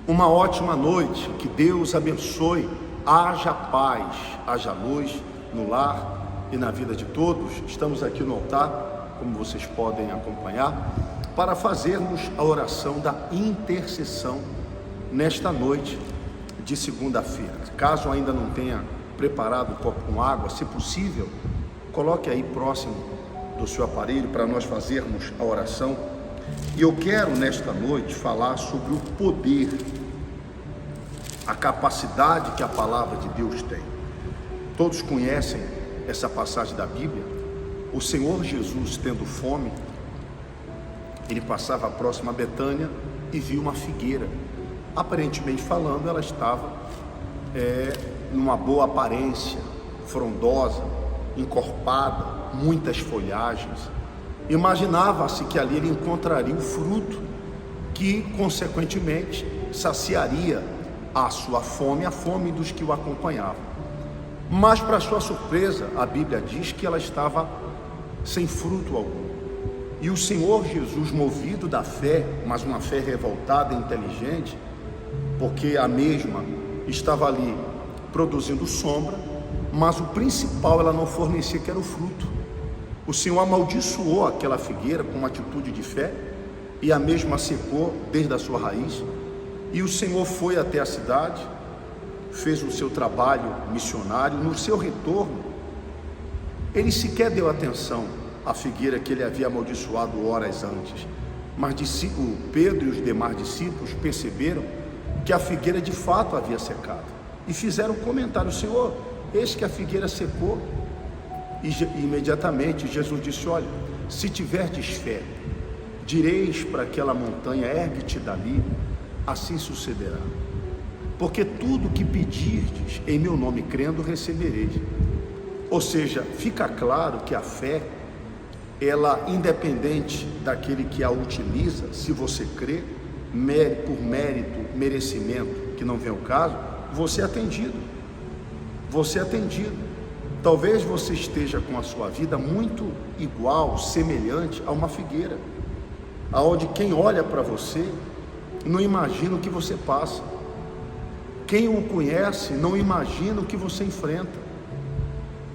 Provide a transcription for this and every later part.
Uma ótima noite, que Deus abençoe, haja paz, haja luz no lar e na vida de todos. Estamos aqui no altar, como vocês podem acompanhar, para fazermos a oração da intercessão nesta noite de segunda-feira. Caso ainda não tenha preparado um copo com água, se possível, coloque aí próximo do seu aparelho para nós fazermos a oração. E eu quero nesta noite falar sobre o poder, a capacidade que a palavra de Deus tem. Todos conhecem essa passagem da Bíblia. O Senhor Jesus, tendo fome, ele passava próximo a Betânia e viu uma figueira. Aparentemente falando, ela estava numa boa aparência, frondosa, encorpada, muitas folhagens. Imaginava-se que ali ele encontraria o fruto que, consequentemente, saciaria a sua fome, a fome dos que o acompanhavam. Mas, para sua surpresa, a Bíblia diz que ela estava sem fruto algum. E o Senhor Jesus, movido da fé, mas uma fé revoltada e inteligente, porque a mesma estava ali produzindo sombra, mas o principal ela não fornecia, que era o fruto. O Senhor amaldiçoou aquela figueira com uma atitude de fé, e a mesma secou desde a sua raiz. E o Senhor foi até a cidade, fez o seu trabalho missionário. No seu retorno, ele sequer deu atenção à figueira que ele havia amaldiçoado horas antes. Mas o Pedro e os demais discípulos perceberam que a figueira de fato havia secado, e fizeram um comentário: Senhor, eis que a figueira secou. E imediatamente Jesus disse: olha, se tiverdes fé, direis para aquela montanha, ergue-te dali, assim sucederá. Porque tudo que pedirdes em meu nome crendo, recebereis. Ou seja, fica claro que a fé, ela, independente daquele que a utiliza, se você crê, por mérito, merecimento, que não vem ao caso, você é atendido. Você é atendido. Talvez você esteja com a sua vida muito igual, semelhante a uma figueira, aonde quem olha para você não imagina o que você passa. Quem o conhece não imagina o que você enfrenta,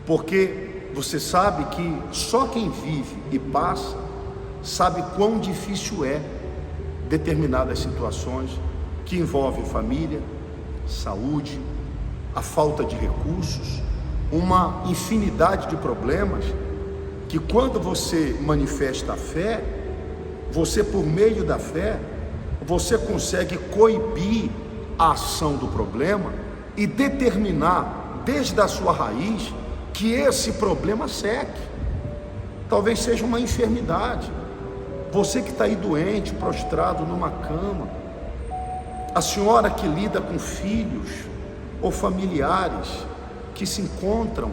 porque você sabe que só quem vive e passa sabe quão difícil é determinadas situações que envolvem família, saúde, a falta de recursos, uma infinidade de problemas, que quando você manifesta a fé, você, por meio da fé, você consegue coibir a ação do problema e determinar desde a sua raiz que esse problema seque. Talvez seja uma enfermidade, você que está aí doente, prostrado numa cama, a senhora que lida com filhos ou familiares que se encontram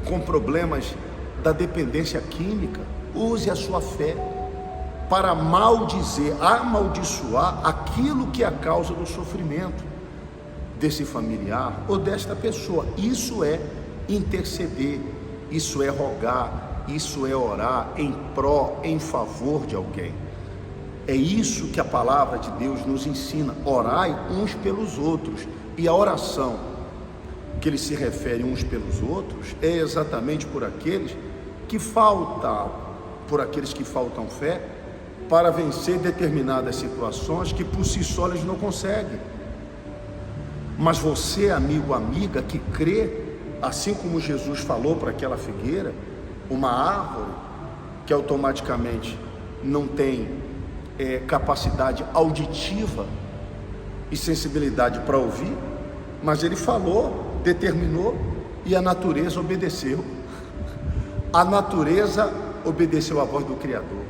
com problemas da dependência química, use a sua fé para amaldiçoar aquilo que é a causa do sofrimento desse familiar ou desta pessoa. Isso é interceder, isso é rogar, isso é orar em pró, em favor de alguém. É isso que a palavra de Deus nos ensina: orai uns pelos outros. E a oração que ele se refere uns pelos outros é exatamente por aqueles que faltam fé para vencer determinadas situações que por si só eles não conseguem. Mas você, amigo, amiga, que crê, assim como Jesus falou para aquela figueira, uma árvore que automaticamente não tem capacidade auditiva e sensibilidade para ouvir, mas ele falou, determinou, e a natureza obedeceu. A natureza obedeceu à voz do Criador.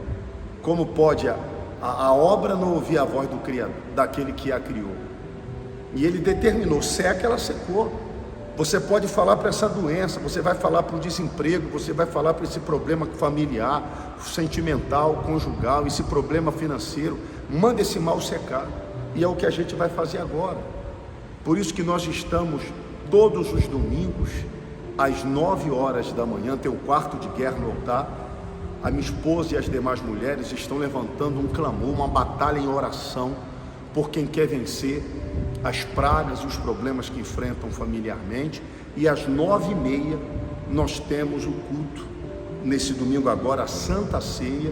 Como pode a obra não ouvir a voz do Criador, daquele que a criou? E ele determinou, seca, ela secou. Você pode falar para essa doença, você vai falar para o desemprego, você vai falar para esse problema familiar, sentimental, conjugal, esse problema financeiro. Manda esse mal secar. E é o que a gente vai fazer agora. Por isso que nós estamos todos os domingos, às 9 horas da manhã, tem o quarto de guerra no altar. A minha esposa e as demais mulheres estão levantando um clamor, uma batalha em oração por quem quer vencer as pragas e os problemas que enfrentam familiarmente. E às 9h30 nós temos o culto, nesse domingo agora, a Santa Ceia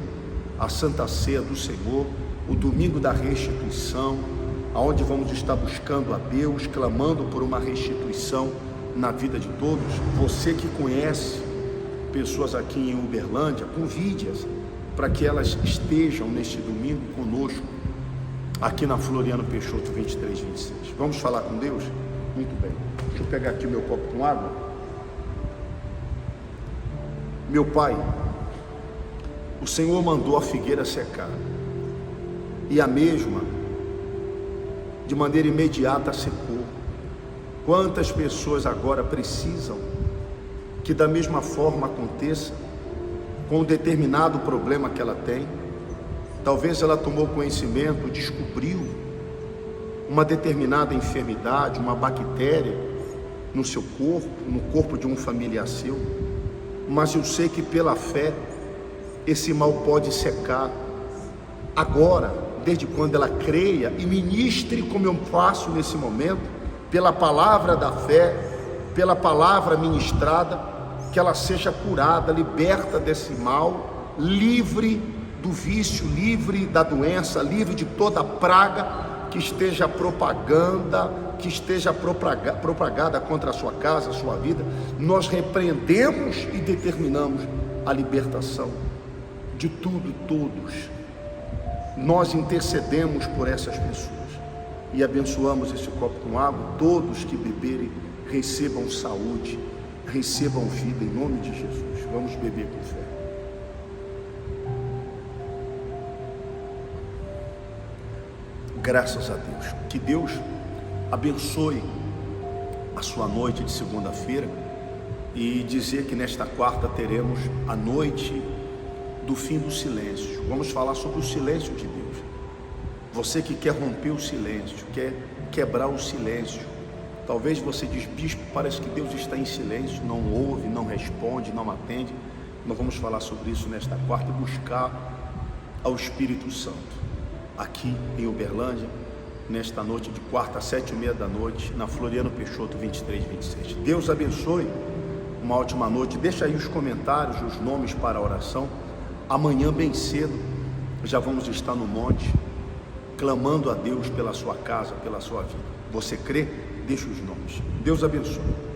do Senhor, o domingo da restituição, aonde vamos estar buscando a Deus, clamando por uma restituição na vida de todos. Você que conhece pessoas aqui em Uberlândia, convide-as para que elas estejam neste domingo conosco, aqui na Floriano Peixoto 2326. Vamos falar com Deus? Muito bem. Deixa eu pegar aqui o meu copo com água. Meu Pai, o Senhor mandou a figueira secar, e a mesma, de maneira imediata, secou. Quantas pessoas agora precisam que da mesma forma aconteça com um determinado problema que ela tem? Talvez ela tomou conhecimento, descobriu uma determinada enfermidade, uma bactéria no seu corpo, no corpo de um familiar seu, mas eu sei que pela fé esse mal pode secar agora, desde quando ela creia e ministre como eu faço nesse momento, pela palavra da fé, pela palavra ministrada, que ela seja curada, liberta desse mal, livre do vício, livre da doença, livre de toda praga que esteja propaganda, que esteja propagada contra a sua casa, a sua vida. Nós repreendemos e determinamos a libertação de tudo e todos. Nós intercedemos por essas pessoas e abençoamos esse copo com água. Todos que beberem recebam saúde, recebam vida em nome de Jesus. Vamos beber com fé. Graças a Deus. Que Deus abençoe a sua noite de segunda-feira, e dizer que nesta quarta teremos a noite do fim do silêncio. Vamos falar sobre o silêncio de Deus. Você que quer romper o silêncio, quer quebrar o silêncio. Talvez você diz: bispo, parece que Deus está em silêncio, não ouve, não responde, não atende. Nós vamos falar sobre isso nesta quarta e buscar ao Espírito Santo aqui em Uberlândia, nesta noite de quarta às 7h30 da noite, na Floriano Peixoto 2326. Deus abençoe, uma ótima noite. Deixa aí os comentários, os nomes para a oração. Amanhã bem cedo já vamos estar no monte, clamando a Deus pela sua casa, pela sua vida. Você crê? Deixa os nomes. Deus abençoe.